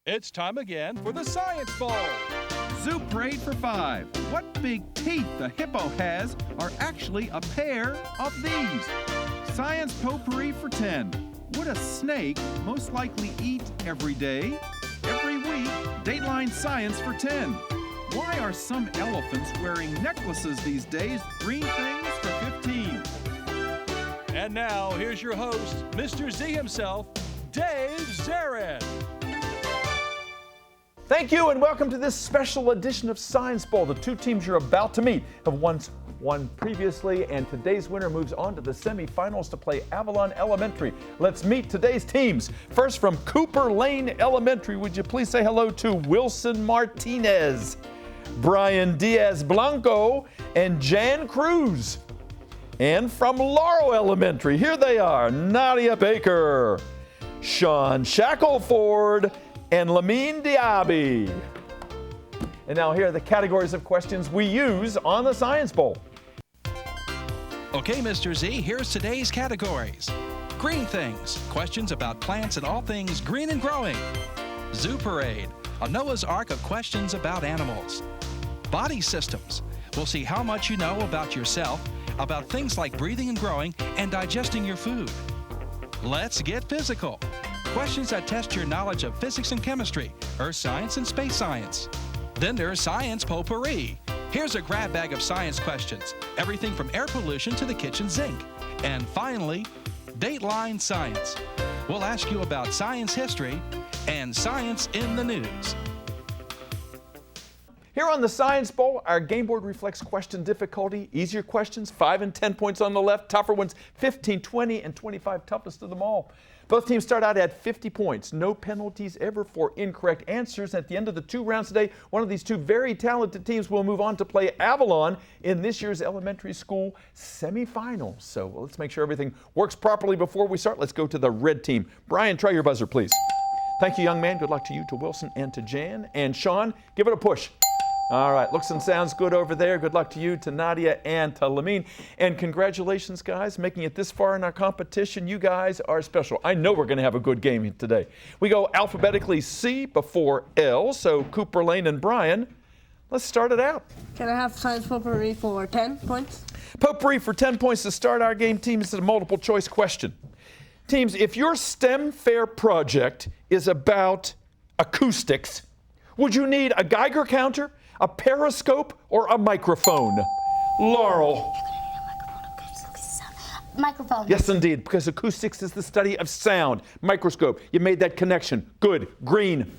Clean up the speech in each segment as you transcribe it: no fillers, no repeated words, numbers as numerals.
It's time again for the Science Bowl. Zoo Parade for 5. What big teeth the hippo has are actually a pair of these. Science Potpourri for 10. Would a snake most likely eat every day? Every week, Dateline Science for 10. Why are some elephants wearing necklaces these days? Green things for 15. And now, here's your host, Mr. Z himself, Dave Zarin. Thank you and welcome to this special edition of Science Bowl. The two teams you're about to meet have once won previously, and today's winner moves on to the semifinals to play Avalon Elementary. Let's meet today's teams. First from Cooper Lane Elementary, would you please say hello to Wilson Martinez, Brian Diaz Blanco, and Jan Cruz. And from Laurel Elementary, here they are, Nadia Baker, Sean Shackelford, and Lamine Diaby. And now here are the categories of questions we use on the Science Bowl. Okay, Mr. Z, here's today's categories. Green things, questions about plants and all things green and growing. Zoo Parade, a Noah's Ark of questions about animals. Body systems, we'll see how much you know about yourself, about things like breathing and growing and digesting your food. Let's get physical. Questions that test your knowledge of physics and chemistry, earth science and space science. Then there's Science Potpourri. Here's a grab bag of science questions, everything from air pollution to the kitchen sink. And finally, Dateline Science. We'll ask you about science history and science in the news. Here on the Science Bowl, our game board reflects question difficulty. Easier questions, 5 and 10 points on the left. Tougher ones, 15, 20, and 25, toughest of them all. Both teams start out at 50 points. No penalties ever for incorrect answers. At the end of the 2 rounds today, one of these 2 very talented teams will move on to play Avalon in this year's elementary school semifinals. So let's make sure everything works properly before we start. Let's go to the red team. Brian, try your buzzer, please. Thank you, young man. Good luck to you, to Wilson, and to Jan. And Sean, give it a push. All right, looks and sounds good over there. Good luck to you, to Nadia, and to Lamine. And congratulations, guys, making it this far in our competition. You guys are special. I know we're going to have a good game today. We go alphabetically C before L, so Cooper Lane and Brian, let's start it out. Can I have Science Potpourri for 10 points? Potpourri for 10 points to start our game. Teams, it's a multiple choice question. Teams, if your STEM fair project is about acoustics, would you need a Geiger counter, a periscope, or a microphone? Laurel. Microphone. Yes, indeed, because acoustics is the study of sound. Microscope. You made that connection. Good. Green.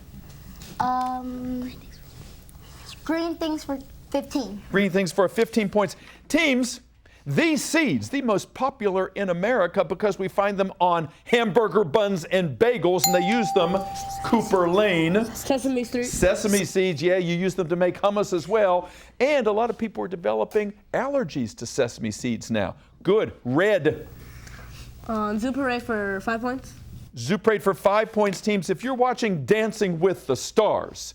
Green things for 15. Green things for 15 points. Teams, these seeds, the most popular in America because we find them on hamburger buns and bagels, and they use them. Cooper Lane. Sesame seeds. Sesame seeds, yeah, you use them to make hummus as well. And a lot of people are developing allergies to sesame seeds now. Good. Red. Zoo Parade for 5 points. Zoo Parade for 5 points, teams. If you're watching Dancing with the Stars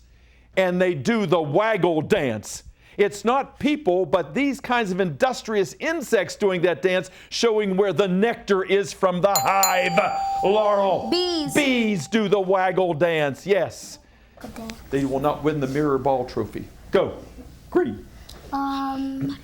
and they do the waggle dance, it's not people, but these kinds of industrious insects doing that dance, showing where the nectar is from the hive. Laurel. Bees. Bees do the waggle dance, yes. Okay. They will not win the mirror ball trophy. Go. Green. Body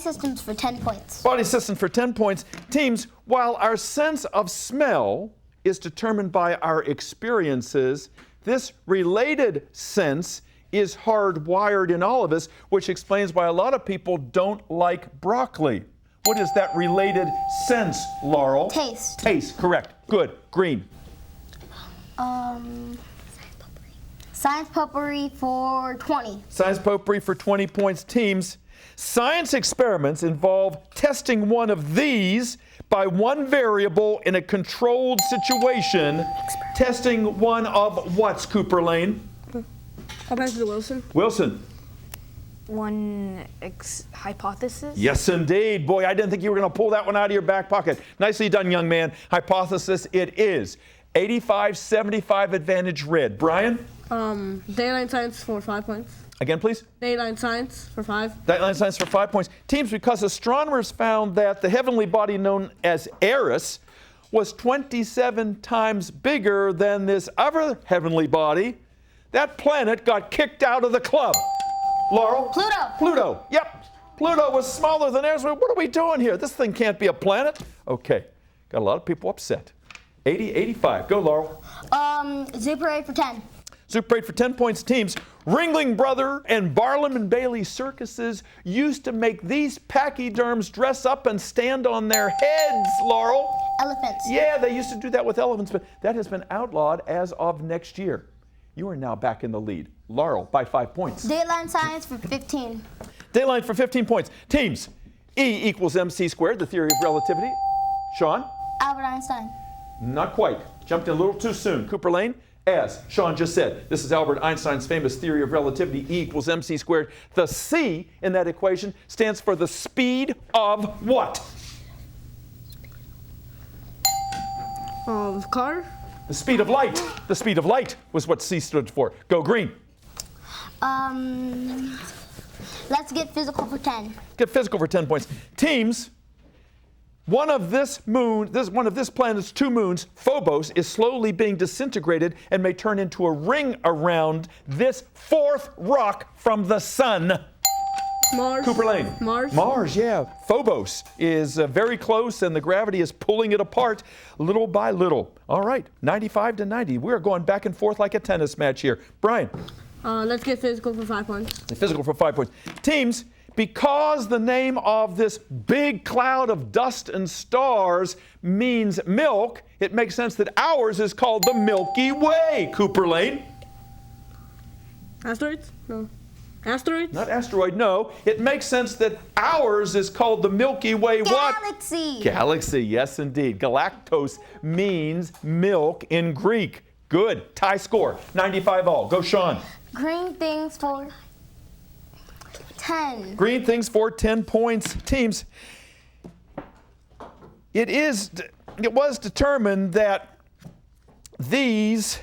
systems for 10 points. Body system for 10 points. Teams, while our sense of smell is determined by our experiences, this related sense is hardwired in all of us, which explains why a lot of people don't like broccoli. What is that related sense, Laurel? Taste. Taste, correct. Good. Green. Science Potpourri for 20. Science Potpourri for 20 points. Teams, science experiments involve testing one of these by one variable in a controlled situation. Testing one of what's, Cooper Lane? I'll pass it to Wilson. Wilson. One hypothesis? Yes, indeed. Boy, I didn't think you were going to pull that one out of your back pocket. Nicely done, young man. Hypothesis it is. 85-75 advantage red. Brian? Daylight Science for 5 points. Again, please. Daylight Science for 5. Daylight Science for 5 points. Teams, because astronomers found that the heavenly body known as Eris was 27 times bigger than this other heavenly body, that planet got kicked out of the club. Laurel? Pluto. Pluto. Yep. Pluto was smaller than ours. What are we doing here? This thing can't be a planet. Okay. Got a lot of people upset. 80, 85. Go, Laurel. Zoo Parade for 10. Zoo Parade for 10 points teams. Ringling Brother and Barnum and Bailey circuses used to make these pachyderms dress up and stand on their heads, Laurel. Elephants. Yeah, they used to do that with elephants, but that has been outlawed as of next year. You are now back in the lead. Laurel by 5 points. Daylight science for 15. Daylight for 15 points. Teams, E equals mc squared, the theory of relativity. Sean? Albert Einstein. Not quite. Jumped in a little too soon. Cooper Lane? As Sean just said, this is Albert Einstein's famous theory of relativity, E equals mc squared. The C in that equation stands for the speed of what? Car? The speed of light. The speed of light was what C stood for. Go green. Let's get physical for 10. Get physical for 10 points. Teams, one of this planet's 2 moons, Phobos, is slowly being disintegrated and may turn into a ring around this 4th rock from the sun. Mars. Cooper Lane. Mars. Mars, yeah. Phobos is very close and the gravity is pulling it apart little by little. All right, 95 to 90. We're going back and forth like a tennis match here. Brian. Let's get physical for 5 points. Physical for 5 points. Teams, because the name of this big cloud of dust and stars means milk, it makes sense that ours is called the Milky Way. Cooper Lane. Asteroids? No. Asteroids? Not asteroid, no. It makes sense that ours is called the Milky Way what? Galaxy. Galaxy, yes indeed. Galactos means milk in Greek. Good. Tie score. 95 all. Go, Sean. Green things for 10. Green things for 10 points. Teams, it was determined that these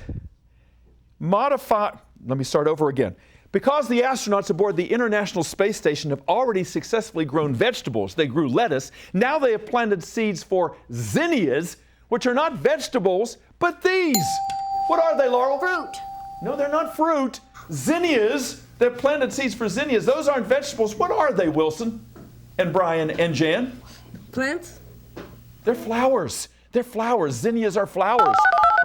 let me start over again. Because the astronauts aboard the International Space Station have already successfully grown vegetables, they grew lettuce, now they have planted seeds for zinnias, which are not vegetables, but these. What are they, Laurel? Fruit. No, they're not fruit. Zinnias, they've planted seeds for zinnias. Those aren't vegetables. What are they, Wilson and Brian and Jan? Plants? They're flowers. They're flowers. Zinnias are flowers.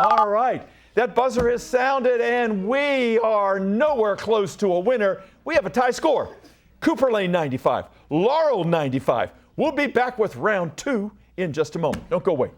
All right. That buzzer has sounded, and we are nowhere close to a winner. We have a tie score. Cooper Lane 95, Laurel 95. We'll be back with round 2 in just a moment. Don't go away.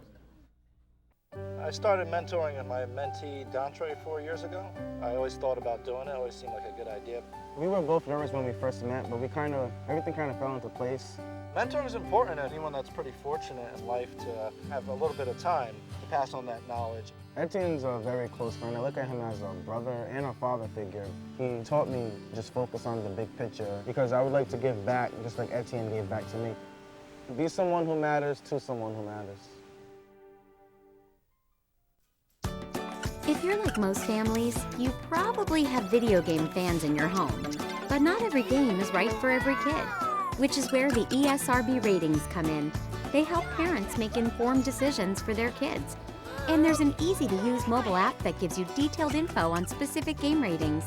I started mentoring my mentee, Dantre, 4 years ago. I always thought about doing it. It always seemed like a good idea. We were both nervous when we first met, but everything kind of fell into place. Mentoring is important. Anyone that's pretty fortunate in life to have a little bit of time to pass on that knowledge. Etienne's a very close friend. I look at him as a brother and a father figure. He taught me just focus on the big picture because I would like to give back just like Etienne gave back to me. Be someone who matters to someone who matters. If you're like most families, you probably have video game fans in your home. But not every game is right for every kid, which is where the ESRB ratings come in. They help parents make informed decisions for their kids. And there's an easy-to-use mobile app that gives you detailed info on specific game ratings.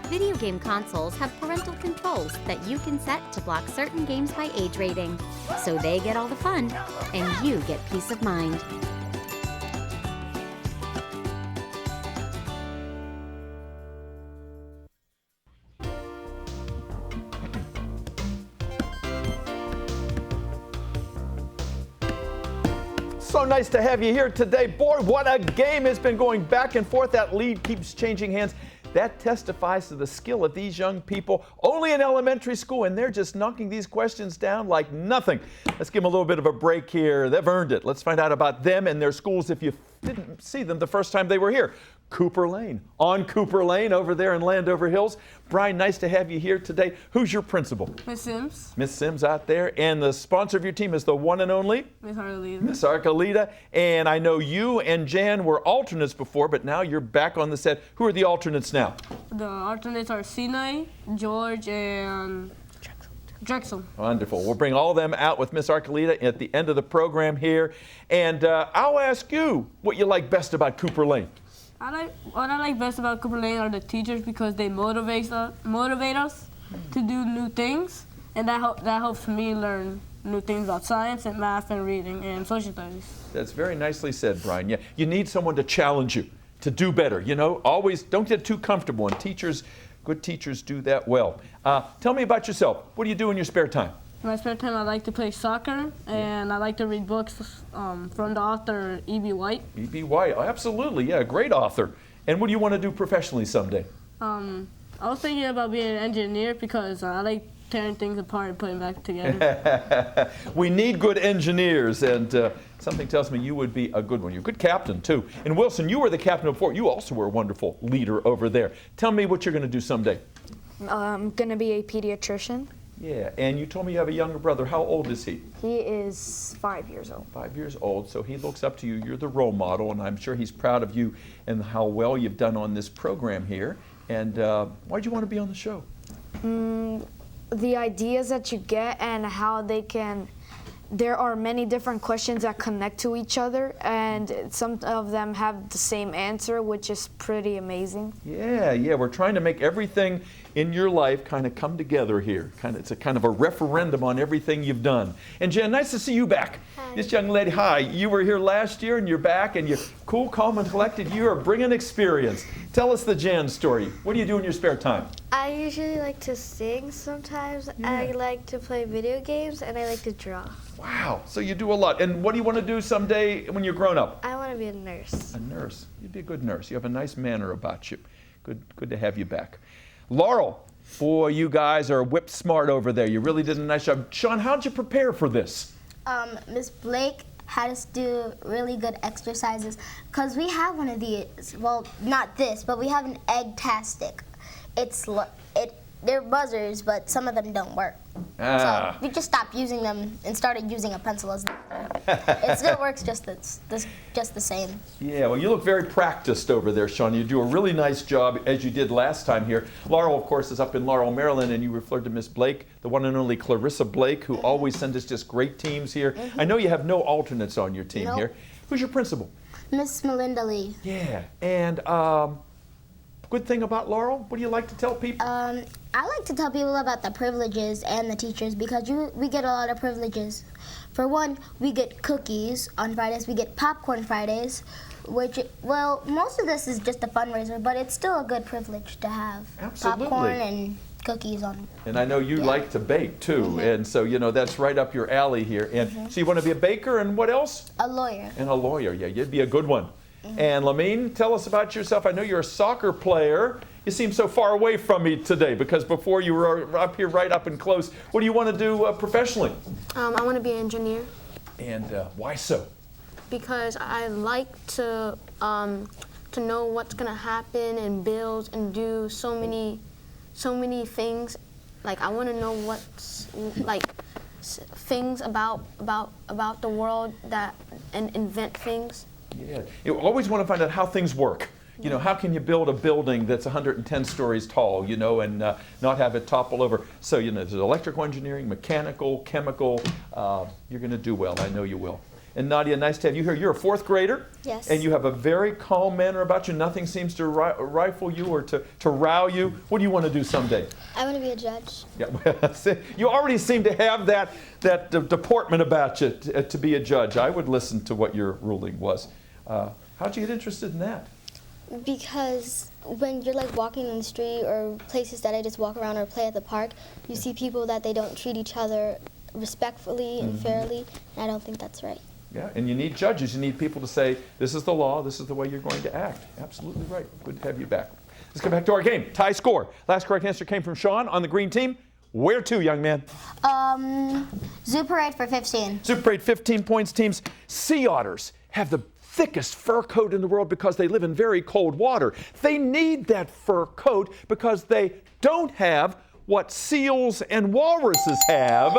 Video game consoles have parental controls that you can set to block certain games by age rating, so they get all the fun, and you get peace of mind. So nice to have you here today. Boy, what a game. It's been going back and forth. That lead keeps changing hands. That testifies to the skill of these young people, only in elementary school, and they're just knocking these questions down like nothing. Let's give them a little bit of a break here. They've earned it. Let's find out about them and their schools if you didn't see them the first time they were here. Cooper Lane, on Cooper Lane over there in Landover Hills. Brian, nice to have you here today. Who's your principal? Miss Sims. Miss Sims out there. And the sponsor of your team is the one and only? Miss Arcolita. Miss Arcolita. And I know you and Jan were alternates before, but now you're back on the set. Who are the alternates now? The alternates are Sinai, George, and Drexel. Wonderful. We'll bring all of them out with Miss Arcolita at the end of the program here. And I'll ask you what you like best about Cooper Lane. What I like best about Cooper Lane are the teachers because they motivate us to do new things, and that helps me learn new things about science and math and reading and social studies. That's very nicely said, Brian. Yeah, you need someone to challenge you to do better. You know, always don't get too comfortable, and good teachers do that well. Tell me about yourself. What do you do in your spare time? In my spare time, I like to play soccer, and I like to read books from the author E.B. White. E.B. White, absolutely, yeah, great author. And what do you want to do professionally someday? I was thinking about being an engineer because I like tearing things apart and putting back together. We need good engineers, and something tells me you would be a good one. You're a good captain, too. And Wilson, you were the captain before. You also were a wonderful leader over there. Tell me what you're going to do someday. I'm going to be a pediatrician. Yeah, and you told me you have a younger brother. How old is he? He is 5 years old. 5 years old, so he looks up to you. You're the role model, and I'm sure he's proud of you and how well you've done on this program here. And why'd you want to be on the show? The ideas that you get and how they can, there are many different questions that connect to each other, and some of them have the same answer, which is pretty amazing. Yeah, we're trying to make everything in your life kind of come together here. It's a kind of a referendum on everything you've done. And Jen, nice to see you back. Hi. This young lady, hi. You were here last year and you're back and you're cool, calm, and collected. You are bringing experience. Tell us the Jan story. What do you do in your spare time? I usually like to sing sometimes. Yeah. I like to play video games, and I like to draw. Wow, so you do a lot. And what do you want to do someday when you're grown up? I want to be a nurse. A nurse. You'd be a good nurse. You have a nice manner about you. Good to have you back. Laurel, boy, you guys are whip smart over there. You really did a nice job. Sean, how'd you prepare for this? Miss Blake had us do really good exercises because we have one of these. Well, not this, but we have an egg-tastic. They're buzzers, but some of them don't work. So we just stopped using them and started using a pencil as it still works just the same. Yeah, well, you look very practiced over there, Sean. You do a really nice job, as you did last time here. Laurel, of course, is up in Laurel, Maryland, and you referred to Miss Blake, the one and only Clarissa Blake, who always sends us just great teams here. I know you have no alternates on your team here. Who's your principal? Miss Melinda Lee. Yeah, and good thing about Laurel, what do you like to tell people? I like to tell people about the privileges and the teachers because we get a lot of privileges. For one, we get cookies on Fridays, we get popcorn Fridays, which, well, most of this is just a fundraiser, but it's still a good privilege to have popcorn and cookies on. And I know you like to bake too, and so, you know, that's right up your alley here. And so you want to be a baker and what else? A lawyer. And a lawyer, yeah, you'd be a good one. And Lamine, tell us about yourself. I know you're a soccer player. You seem so far away from me today because before you were up here right up and close. What do you want to do professionally? I want to be an engineer. And why so? Because I like to know what's going to happen and build and do so many things. Like I want to know what's like things about the world and invent things. Yeah, you always want to find out how things work. You know, how can you build a building that's 110 stories tall, you know, and not have it topple over? So, you know, there's electrical engineering, mechanical, chemical. You're going to do well. I know you will. And Nadia, nice to have you here. You're a fourth grader. Yes. And you have a very calm manner about you. Nothing seems to rifle you or to row you. What do you want to do someday? I want to be a judge. Yeah, you already seem to have that deportment about you to be a judge. I would listen to what your ruling was. How'd you get interested in that? Because when you're like walking in the street or places that I just walk around or play at the park, you see people that they don't treat each other respectfully and fairly, and I don't think that's right. Yeah, and you need judges. You need people to say, this is the law, this is the way you're going to act. Absolutely right. Good to have you back. Let's go back to our game. Tie score. Last correct answer came from Sean on the green team. Where to, young man? Zoo Parade for 15. Zoo Parade, 15 points. Teams. Sea otters have the thickest fur coat in the world because they live in very cold water. They need that fur coat because they don't have what seals and walruses have.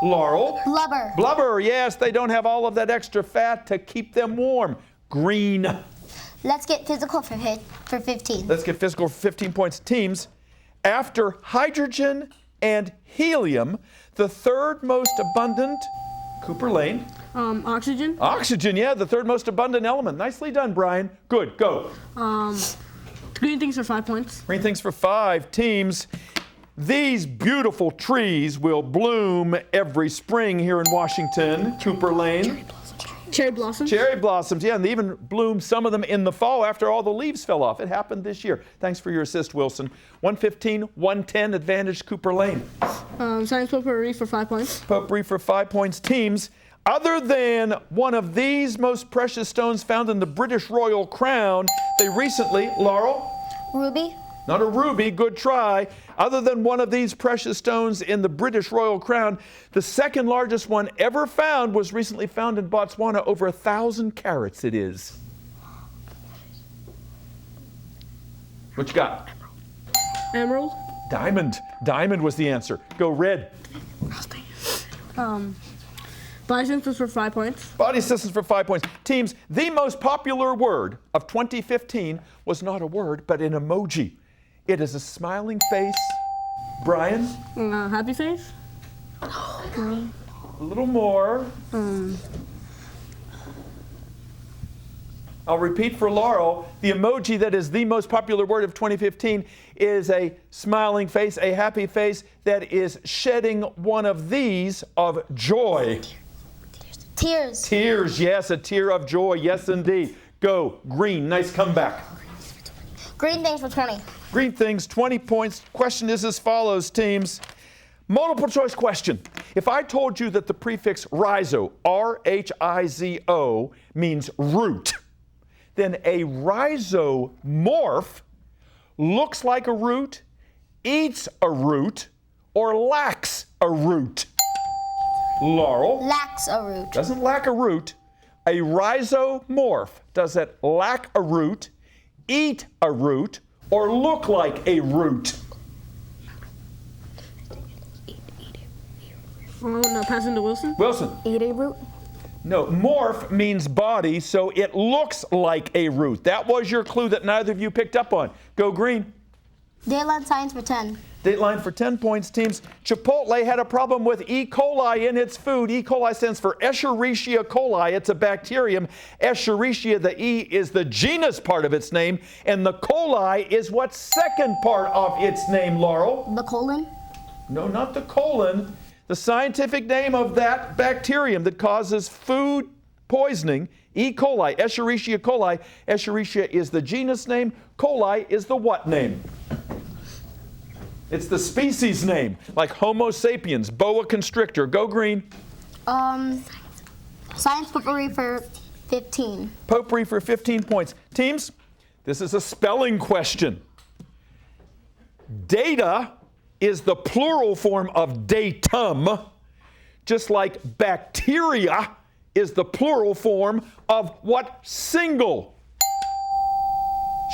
Laurel? Blubber. Blubber, yes, they don't have all of that extra fat to keep them warm. Green. Let's get physical for 15. Let's get physical for 15 points. Teams, after hydrogen and helium. The third most abundant, Cooper Lane. Oxygen. Oxygen, yeah, the third most abundant element. Nicely done, Brian. Good, go. Green things for 5 points. Green things for 5 teams. These beautiful trees will bloom every spring here in Washington. Cooper Lane. Cherry blossoms. Cherry blossoms, yeah, and they even bloom some of them in the fall after all the leaves fell off. It happened this year. Thanks for your assist, Wilson. 115, 110, advantage Cooper Lane. Science potpourri for 5 points. Potpourri for 5 points. Teams, other than one of these most precious stones found in the British Royal Crown, they recently, Laurel? Ruby. Not a ruby, good try. Other than one of these precious stones in the British Royal Crown, the second largest one ever found was recently found in Botswana. Over 1,000 carats it is. What you got? Emerald. Diamond. Diamond was the answer. Go red. Body systems for 5 points. Body systems for 5 points. Teams, the most popular word of 2015 was not a word, but an emoji. It is a smiling face. Brian? Happy face. A little more. I'll repeat for Laurel. The emoji that is the most popular word of 2015 is a smiling face, a happy face that is shedding one of these of joy. Tears. Tears, yes, a tear of joy, yes indeed. Go, green, nice comeback. Green things for 20. Green things, 20 points. Question is as follows, teams. Multiple choice question. If I told you that the prefix rhizo, R-H-I-Z-O, means root, then a rhizomorph looks like a root, eats a root, or lacks a root. Laurel? Lacks a root. Doesn't lack a root. A rhizomorph, does it lack a root, eat a root, or look like a root? Oh, no, passing to Wilson. Wilson? Eat a root. No, morph means body, so it looks like a root. That was your clue that neither of you picked up on. Go green. Daylight science for 10. Dateline for 10 points, teams. Chipotle had a problem with E. coli in its food. E. coli stands for Escherichia coli. It's a bacterium. Escherichia, the E is the genus part of its name, and the coli is what second part of its name, Laurel? The colon? No, not the colon. The scientific name of that bacterium that causes food poisoning, E. coli, Escherichia coli. Escherichia is the genus name. Coli is the what name? It's the species name, like Homo sapiens, boa constrictor. Go green. Science potpourri for 15. Potpourri for 15 points. Teams, this is a spelling question. Data is the plural form of datum, just like bacteria is the plural form of what single?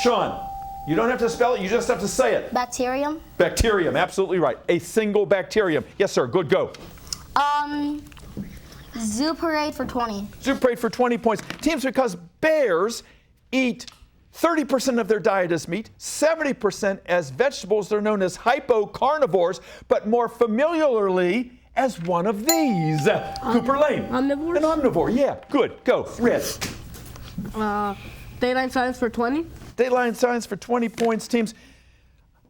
Sean, you don't have to spell it, you just have to say it. Bacterium? Bacterium, absolutely right. A single bacterium. Yes, sir, good, go. Zoo parade for 20. Zoo parade for 20 points. Teams, because bears eat 30% of their diet as meat, 70% as vegetables. They're known as hypocarnivores, but more familiarly as one of these. Cooper Lane. Omnivores? An omnivore, yeah. Good, go. Red. Daylight science for 20. Daylight science for 20 points, teams.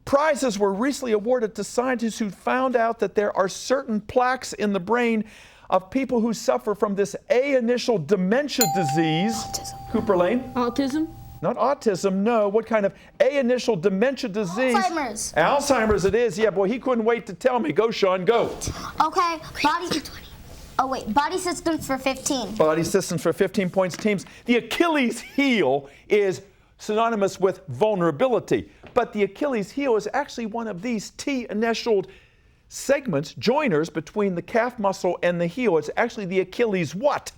Prizes were recently awarded to scientists who found out that there are certain plaques in the brain of people who suffer from this A-initial dementia disease. Autism. Cooper Lane. Autism? Not autism, no. What kind of A-initial dementia disease? Alzheimer's. Alzheimer's it is. Yeah, boy, he couldn't wait to tell me. Go, Sean, go. Okay, body systems for 15. Body systems for 15 points, teams. The Achilles heel is synonymous with vulnerability, but the Achilles heel is actually one of these T-initialed segments, joiners between the calf muscle and the heel. It's actually the Achilles what?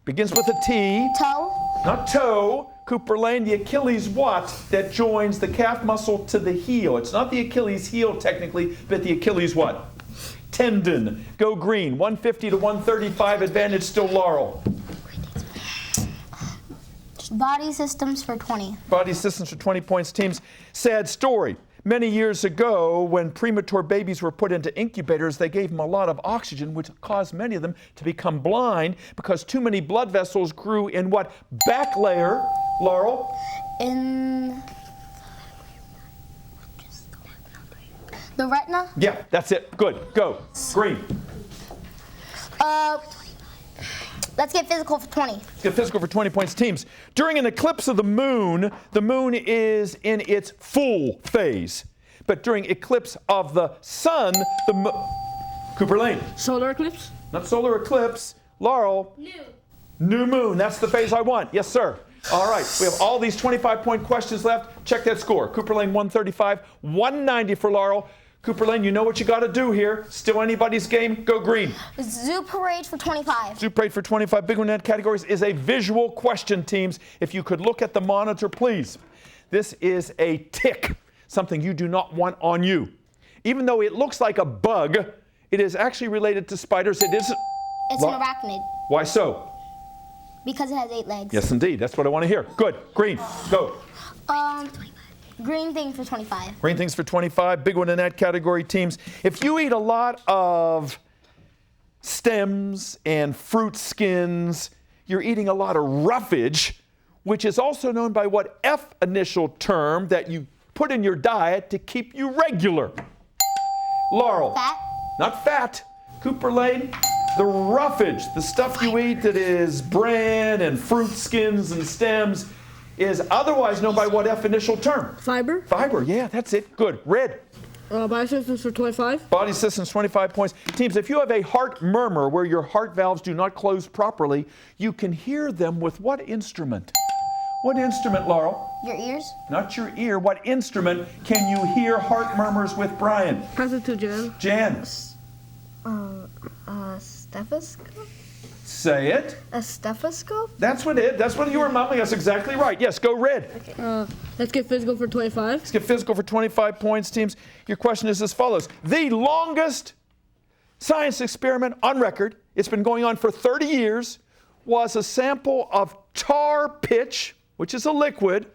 Begins with a T. Toe. Not toe. Cooper Lane, the Achilles what that joins the calf muscle to the heel. It's not the Achilles heel technically, but the Achilles what? Tendon. Go green. 150 to 135. Advantage still Laurel. Body systems for 20. Body systems for 20 points, teams. Sad story. Many years ago, when premature babies were put into incubators, they gave them a lot of oxygen, which caused many of them to become blind because too many blood vessels grew in what back layer, Laurel? In the retina? Yeah, that's it. Good. Go. Green. Let's get physical for 20. Let's get physical for 20 points. Teams, during an eclipse of the moon is in its full phase. But during eclipse of the sun, Cooper Lane. Solar eclipse? Not solar eclipse. Laurel. New moon. That's the phase I want. Yes, sir. All right. We have all these 25-point questions left. Check that score. Cooper Lane 135, 190 for Laurel. Cooper Lane, you know what you got to do here. Still anybody's game. Go green. Zoo parade for 25. Zoo parade for 25. Big one net categories is a visual question, teams. If you could look at the monitor, please. This is a tick, something you do not want on you. Even though it looks like a bug, it is actually related to spiders. It is. It's an arachnid. Why so? Because it has 8 legs. Yes, indeed. That's what I want to hear. Good. Green. Go. Green thing for 25. Green things for 25. Big one in that category, teams. If you eat a lot of stems and fruit skins, you're eating a lot of roughage, which is also known by what F initial term that you put in your diet to keep you regular. Laurel. Fat. Not fat. Cooper Lane. The roughage, the stuff you eat that is bran and fruit skins and stems, is otherwise known by what F initial term? Fiber. Fiber, yeah, that's it. Good. Red. Body systems for 25. Body systems, 25 points. Teams, if you have a heart murmur where your heart valves do not close properly, you can hear them with what instrument? What instrument, Laurel? Your ears. Not your ear. What instrument can you hear heart murmurs with, Brian? Pass it to Jan. Jan. Stethoscope? Say it. A stethoscope? That's what it. That's what you were mumbling. That's exactly right. Yes, go red. Okay. Let's get physical for 25. Let's get physical for 25 points, teams. Your question is as follows. The longest science experiment on record, it's been going on for 30 years, was a sample of tar pitch, which is a liquid,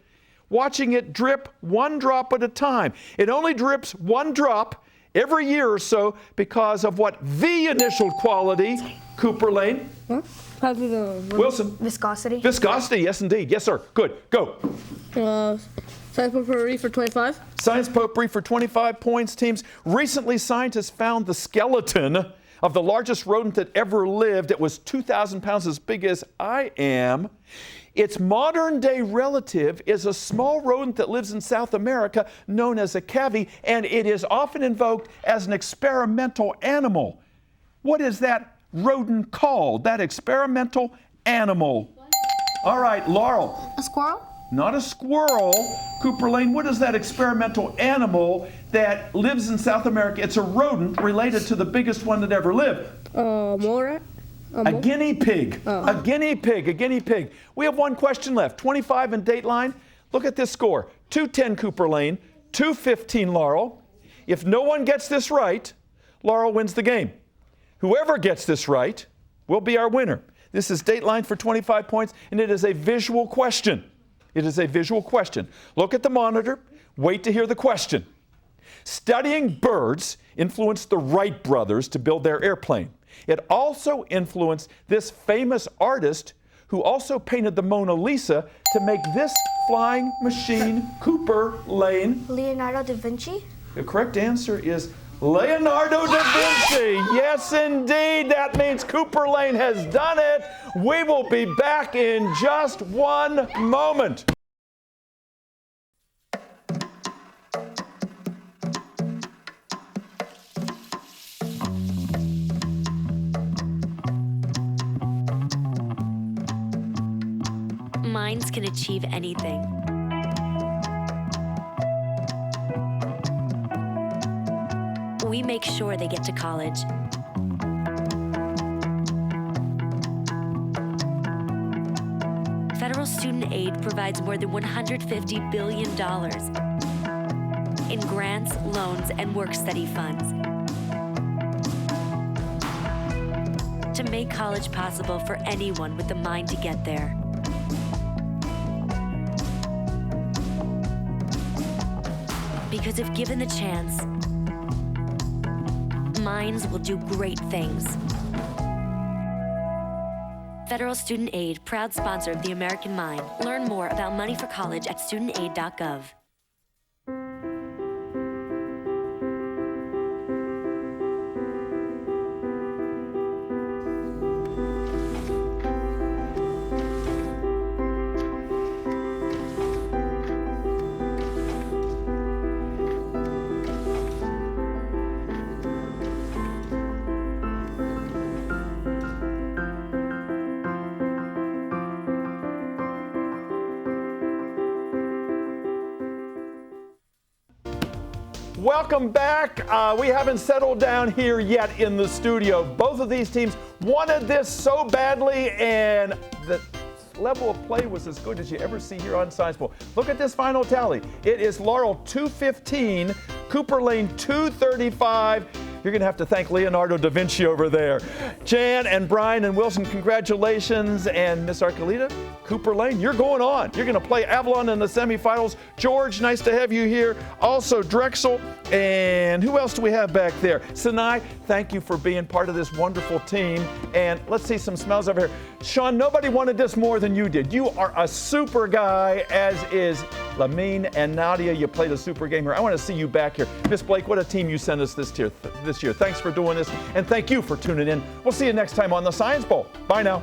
watching it drip 1 drop at a time. It only drips 1 drop every year or so because of what the initial quality, Cooper Lane. Huh? Wilson. Viscosity. Viscosity, yes indeed. Yes, sir. Good. Go. Science potpourri for 25. Science potpourri for 25 points, teams. Recently, scientists found the skeleton of the largest rodent that ever lived. It was 2,000 pounds, as big as I am. Its modern-day relative is a small rodent that lives in South America known as a cavy, and it is often invoked as an experimental animal. What is that rodent called, that experimental animal? All right, Laurel. A squirrel? Not a squirrel. Cooper Lane, what is that experimental animal that lives in South America? It's a rodent related to the biggest one that ever lived. Mole rat? A guinea pig. Oh. A guinea pig. A guinea pig. We have 1 question left. 25 in Dateline. Look at this score. 210 Cooper Lane, 215 Laurel. If no one gets this right, Laurel wins the game. Whoever gets this right will be our winner. This is Dateline for 25 points, and it is a visual question. It is a visual question. Look at the monitor. Wait to hear the question. Studying birds influenced the Wright brothers to build their airplane. It also influenced this famous artist who also painted the Mona Lisa to make this flying machine, Cooper Lane. Leonardo da Vinci? The correct answer is Leonardo da Vinci. Yes, indeed. That means Cooper Lane has done it. We will be back in just 1 moment. Minds can achieve anything. We make sure they get to college. Federal student aid provides more than $150 billion in grants, loans, and work-study funds to make college possible for anyone with the mind to get there. Because if given the chance, minds will do great things. Federal Student Aid, proud sponsor of the American Mind. Learn more about money for college at studentaid.gov. Welcome back. We haven't settled down here yet in the studio. Both of these teams wanted this so badly, and the level of play was as good as you ever see here on Science Bowl. Look at this final tally. It is Laurel 215, Cooper Lane 235. You're going to have to thank Leonardo da Vinci over there. Jan and Brian and Wilson, congratulations. And Miss Arcolita, Cooper Lane, you're going on. You're going to play Avalon in the semifinals. George, nice to have you here. Also Drexel. And who else do we have back there? Sinai, thank you for being part of this wonderful team. And let's see some smells over here. Sean, nobody wanted this more than you did. You are a super guy, as is Lamine and Nadia. You played a super game here. I want to see you back here. Miss Blake, what a team you sent us this year. Thanks for doing this, and thank you for tuning in. We'll see you next time on the Science Bowl. Bye now.